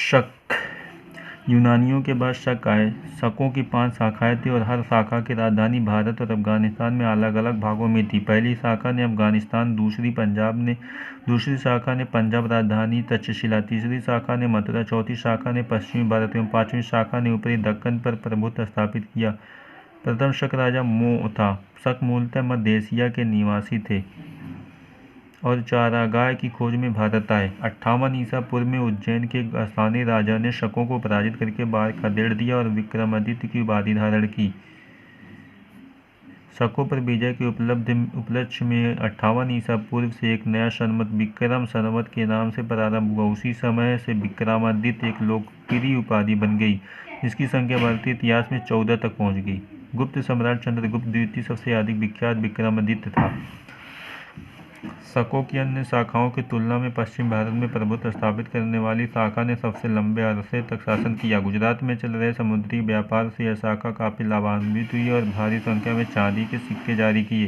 शक। यूनानियों के बाद शक आए। शकों की 5 शाखाएं थीं और हर शाखा की राजधानी भारत और अफगानिस्तान में अलग अलग भागों में थी। पहली शाखा ने अफगानिस्तान, दूसरी शाखा ने पंजाब राजधानी तक्षशिला, तीसरी शाखा ने मथुरा, चौथी शाखा ने पश्चिमी भारत एवं पांचवी शाखा ने ऊपरी दक्कन पर प्रभुत्व स्थापित किया। प्रथम शक राजा मो था। शक मूलतः मध्य एशिया के निवासी थे और चारागाह की खोज में भारत आए। 58 ईसा पूर्व में उज्जैन के स्थानीय राजा ने शकों को पराजित करके बाढ़ खदेड़ दिया और विक्रमादित्य की उपाधि धारण की। शकों पर विजय के उपलक्ष्य में 58 ईसा पूर्व से एक नया संवत विक्रम संवत के नाम से प्रारंभ हुआ। उसी समय से विक्रमादित्य एक लोकप्रिय उपाधि बन गई, जिसकी संख्या भारतीय इतिहास में 14 तक पहुंच गई। गुप्त सम्राट चंद्रगुप्त द्वितीय सबसे अधिक विख्यात विक्रमादित्य था। शकों की अन्य शाखाओं की तुलना में पश्चिम भारत में प्रभुत्व स्थापित करने वाली शाखा ने सबसे लंबे अरसे तक शासन किया। गुजरात में चल रहे समुद्री व्यापार से यह शाखा काफी लाभान्वित हुई और भारी संख्या में चांदी के सिक्के जारी किए।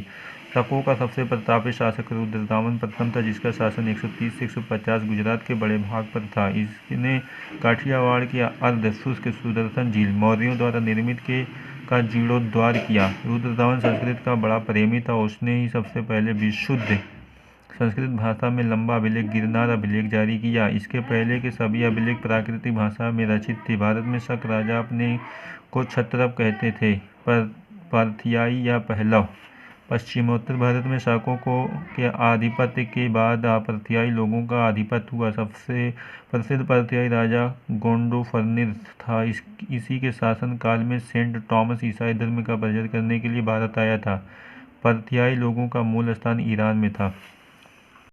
शकों का सबसे प्रतापी शासक रुद्रदामन प्रथम था, जिसका शासन 130 से 150 गुजरात के बड़े भाग पर था। इसने काठियावाड़ की अर्ध शुष्क सुदर्शन झील मौर्यों द्वारा निर्मित का जीर्णोद्धार किया। रुद्रदामन संस्कृत का बड़ा प्रेमी था। उसने ही सबसे पहले विशुद्ध संस्कृत भाषा में लंबा अभिलेख गिरनार अभिलेख जारी किया। इसके पहले के सभी अभिलेख प्राकृतिक भाषा में रचित थे। भारत में शक राजा अपने को क्षत्रप कहते थे, पार्थियाई या पहलव। पश्चिमोत्तर भारत में शकों के आधिपत्य के बाद पार्थियाई लोगों का आधिपत्य हुआ। सबसे प्रसिद्ध पार्थियाई राजा गोंडोफर्निर था। इसी के शासन काल में सेंट थॉमस ईसाई धर्म का प्रचार करने के लिए भारत आया था। पार्थियाई लोगों का मूल स्थान ईरान में था।